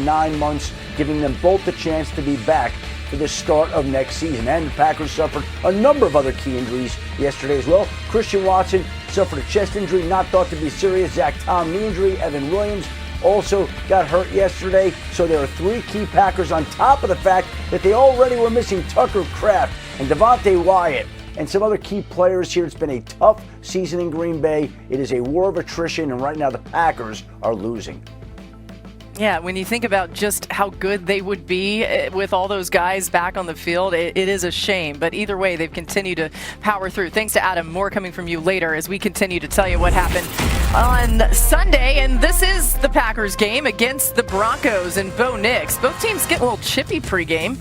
9 months, giving them both the chance to be back for the start of next season. And the Packers suffered a number of other key injuries yesterday as well. Christian Watson suffered a chest injury, not thought to be serious. Zach Tom, knee injury. Evan Williams also got hurt yesterday. So there are 3 key Packers on top of the fact that they already were missing Tucker Kraft and Devontae Wyatt and some other key players here. It's been a tough season in Green Bay. It is a war of attrition, and right now the Packers are losing. Yeah, when you think about just how good they would be with all those guys back on the field, it is a shame. But either way, they've continued to power through. Thanks to Adam. More coming from you later as we continue to tell you what happened on Sunday. And this is the Packers game against the Broncos and Bo Nix. Both teams get a little chippy pregame.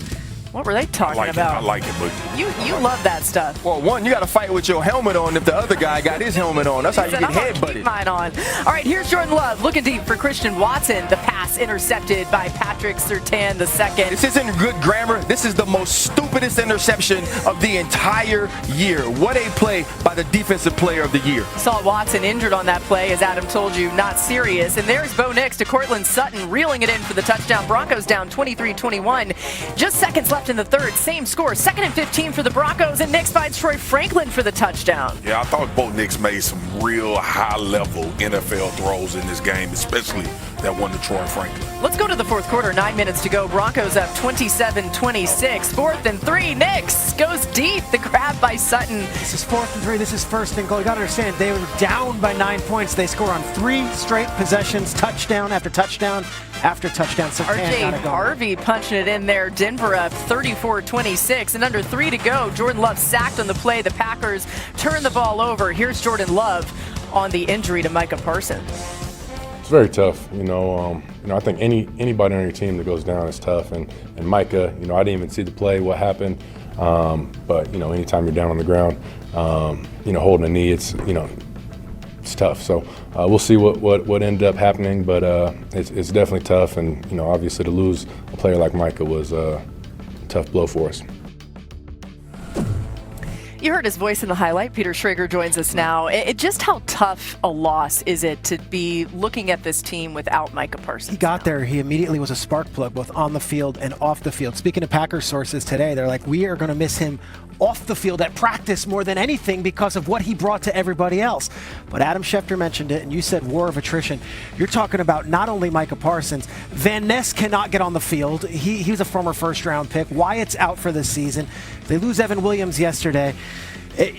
What were they talking about? I like it, but you love that stuff. Well, one, you got to fight with your helmet on if the other guy got his helmet on. That's how you get headbutted. Keep mine on. All right, here's Jordan Love looking deep for Christian Watson. The pass intercepted by Patrick Surtain II. This isn't good grammar. This is the most stupidest interception of the entire year. What a play by the defensive player of the year. Saw Watson injured on that play, as Adam told you, not serious. And there's Bo Nix to Cortland Sutton, reeling it in for the touchdown. Broncos down 23-21. Just seconds left in the third. Same score. 2nd and 15 for the Broncos, and Nix finds Troy Franklin for the touchdown. yeah, I thought Bo Nix made some real high-level NFL throws in this game, especially that one to Troy Franklin. Let's go to the fourth quarter. 9 minutes to go. Broncos up 27-26. 4th and 3. Nix goes deep. The grab by Sutton. This is 4th and 3. This is 1st and goal. You got to understand, they were down by 9 points. They score on 3 straight possessions, touchdown after touchdown after touchdown. RJ Harvey punching it in there. Denver up 34-26. And under 3 to go. Jordan Love sacked on the play. The Packers turn the ball over. Here's Jordan Love on the injury to Micah Parsons. It's very tough, I think anybody on your team that goes down is tough, and Micah, I didn't even see the play, what happened, but anytime you're down on the ground, holding a knee, it's tough. So we'll see what ended up happening, but it's definitely tough, and obviously to lose a player like Micah was a tough blow for us. You heard his voice in the highlight. Peter Schrager joins us now. Just how tough a loss is it to be looking at this team without Micah Parsons? He got there. He immediately was a spark plug, both on the field and off the field. Speaking of Packers sources today, they're like, we are going to miss him off the field at practice more than anything because of what he brought to everybody else. But Adam Schefter mentioned it, and you said war of attrition. You're talking about not only Micah Parsons. Van Ness cannot get on the field. He was a former first-round pick. Wyatt's out for this season. They lose Evan Williams yesterday.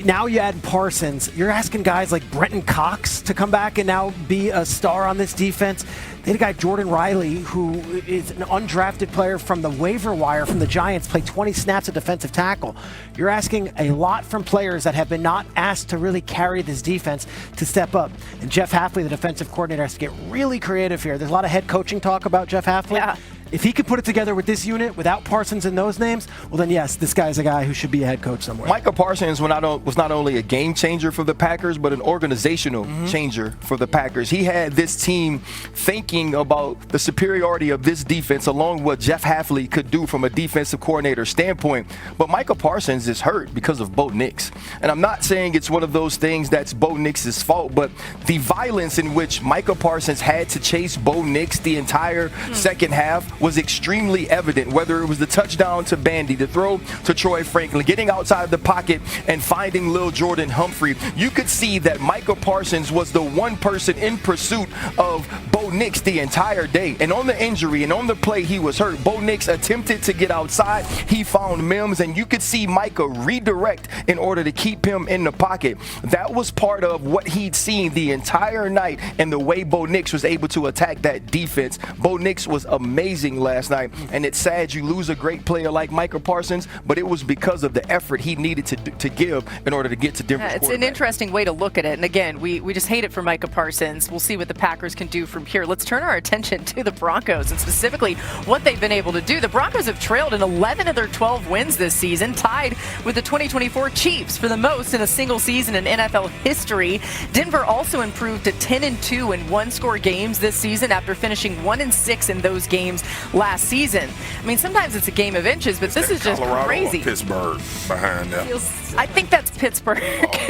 Now you add Parsons. You're asking guys like Brenton Cox to come back and now be a star on this defense. They had a guy, Jordan Riley, who is an undrafted player from the waiver wire from the Giants, played 20 snaps at defensive tackle. You're asking a lot from players that have been not asked to really carry this defense to step up. And Jeff Hafley, the defensive coordinator, has to get really creative here. There's a lot of head coaching talk about Jeff Hafley. Yeah. If he could put it together with this unit without Parsons and those names, well then yes, this guy's a guy who should be a head coach somewhere. Micah Parsons was not only a game changer for the Packers, but an organizational changer for the Packers. He had this team thinking about the superiority of this defense along with what Jeff Hafley could do from a defensive coordinator standpoint. But Micah Parsons is hurt because of Bo Nix. And I'm not saying it's one of those things that's Bo Nix's fault, but the violence in which Micah Parsons had to chase Bo Nix the entire second half was extremely evident, whether it was the touchdown to Bandy, the throw to Troy Franklin, getting outside the pocket and finding Lil Jordan Humphrey. You could see that Micah Parsons was the one person in pursuit of Bo Nix the entire day. And on the injury and on the play he was hurt, Bo Nix attempted to get outside. He found Mims, and you could see Micah redirect in order to keep him in the pocket. That was part of what he'd seen the entire night and the way Bo Nix was able to attack that defense. Bo Nix was amazing last night, and it's sad you lose a great player like Micah Parsons, but it was because of the effort he needed to give in order to get to Denver's It's an interesting way to look at it, and again, we just hate it for Micah Parsons. We'll see what the Packers can do from here. Let's turn our attention to the Broncos and specifically what they've been able to do. The Broncos have trailed in 11 of their 12 wins this season, tied with the 2024 Chiefs for the most in a single season in NFL history. Denver also improved to 10-2 in one-score games this season after finishing 1-6 in those games last season. I mean, sometimes it's a game of inches, but this is just Colorado crazy. Or Pittsburgh behind that. Feels I think that's Pittsburgh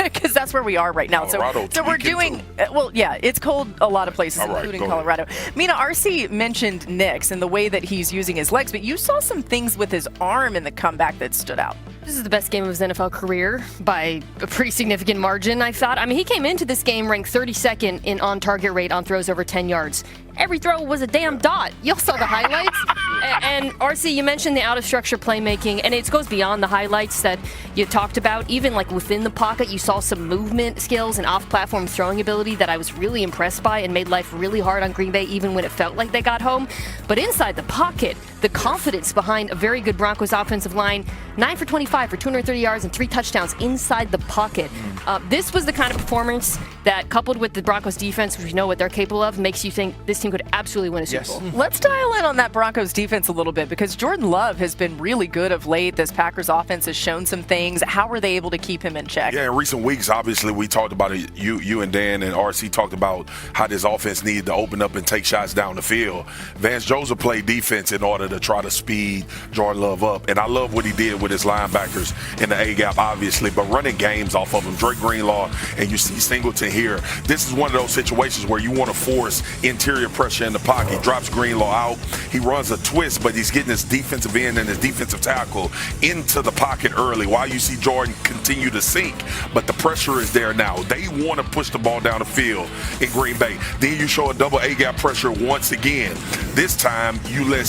because that's where we are right now. Colorado, So we're doing well. Yeah, it's cold a lot of places, All right, including go ahead. Colorado. Mina, RC mentioned Nix and the way that he's using his legs, but you saw some things with his arm in the comeback that stood out. This is the best game of his NFL career by a pretty significant margin, I thought. I mean, he came into this game ranked 32nd in on-target rate on throws over 10 yards. Every throw was a damn dot. Y'all saw the highlights. And RC, you mentioned the out-of-structure playmaking, and it goes beyond the highlights that you talked about. Even like within the pocket, you saw some movement skills and off-platform throwing ability that I was really impressed by and made life really hard on Green Bay even when it felt like they got home. But inside the pocket, the confidence behind a very good Broncos offensive line, 9 for 25 for 230 yards and 3 touchdowns inside the pocket. This was the kind of performance that, coupled with the Broncos defense, which we know what they're capable of, makes you think this team could absolutely win a Super Bowl. Let's dial in on that Broncos defense a little bit because Jordan Love has been really good of late. This Packers offense has shown some things. How are they able to keep him in check? Yeah, in recent weeks, obviously, we talked about it. You and Dan and RC talked about how this offense needed to open up and take shots down the field. Vance Joseph played defense in order to try to speed Jordan Love up. And I love what he did with his linebackers in the A-gap, obviously, but running games off of him. Drake Greenlaw and you see Singleton here. This is one of those situations where you want to force interior pressure in the pocket. He drops Greenlaw out. He runs a twist, but he's getting his defensive end and his defensive tackle into the pocket early while you see Jordan continue to sink. But the pressure is there now. They want to push the ball down the field in Green Bay. Then you show a double A-gap pressure once again. This time you let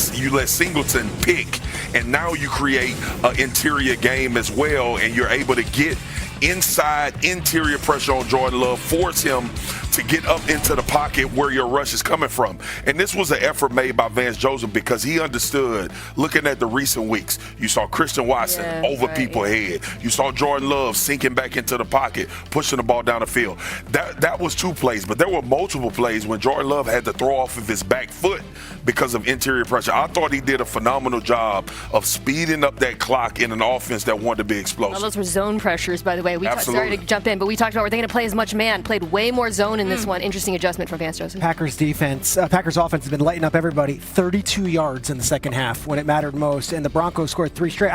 Singleton pick, and now you create an interior game as well, and you're able to get inside interior pressure on Jordan Love, force him to get up into the pocket where your rush is coming from. And this was an effort made by Vance Joseph because he understood, looking at the recent weeks, you saw Christian Watson over people's head. You saw Jordan Love sinking back into the pocket, pushing the ball down the field. That was 2 plays, but there were multiple plays when Jordan Love had to throw off of his back foot because of interior pressure. I thought he did a phenomenal job of speeding up that clock in an offense that wanted to be explosive. Well, those were zone pressures, by the way. Absolutely. Sorry to jump in, but we talked about were they going to play as much man? Played way more zone in this one. Interesting adjustment from Vance Joseph. Packers offense has been lighting up everybody. 32 yards in the second half when it mattered most, and the Broncos scored 3 straight.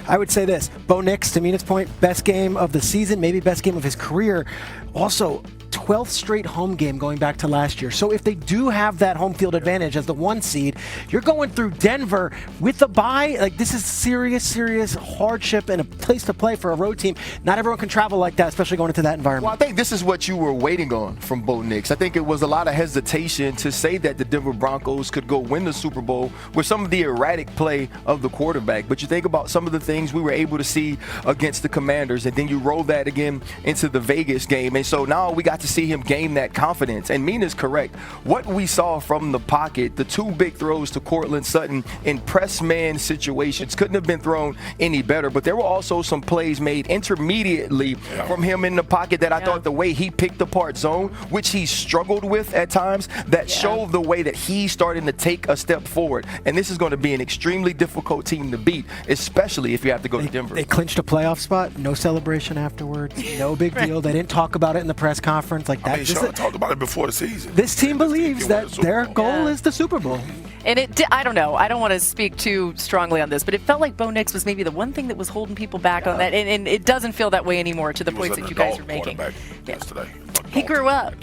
I would say this: Bo Nix, to Mina's point, best game of the season, maybe best game of his career. Also, 12th straight home game going back to last year. So if they do have that home field advantage as the 1 seed, you're going through Denver with a bye. Like, this is serious hardship and a place to play for a road team. Not everyone can travel like that, especially going into that environment. Well, I think this is what you were waiting on from Bo Nix. I think it was a lot of hesitation to say that the Denver Broncos could go win the Super Bowl with some of the erratic play of the quarterback. But you think about some of the things we were able to see against the Commanders, and then you roll that again into the Vegas game. And so now we got to see him gain that confidence. And Mina's correct. What we saw from the pocket, the 2 big throws to Courtland Sutton in press man situations couldn't have been thrown any better. But there were also some plays made intermediately from him in the pocket that I thought the way he picked apart zone, which he struggled with at times, that showed the way that he's starting to take a step forward. And this is going to be an extremely difficult team to beat, especially if you have to go to Denver. They clinched a playoff spot. No celebration afterwards. No big deal. They didn't talk about it in the press conference like that. I mean, Sean talked about it before the season. This team believes that their goal is the Super Bowl. And I don't know. I don't want to speak too strongly on this, but it felt like Bo Nix was maybe the one thing that was holding people back on that. And it doesn't feel that way anymore to the points that you guys are making. Yesterday. He grew up.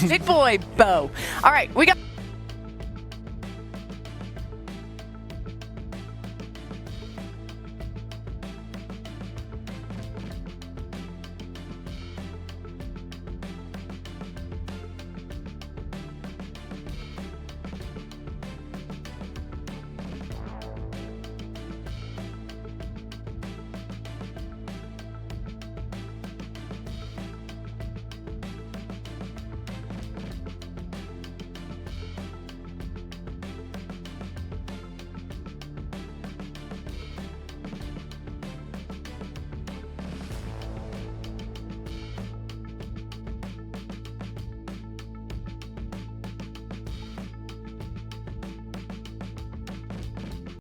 Big boy, Bo. All right, we got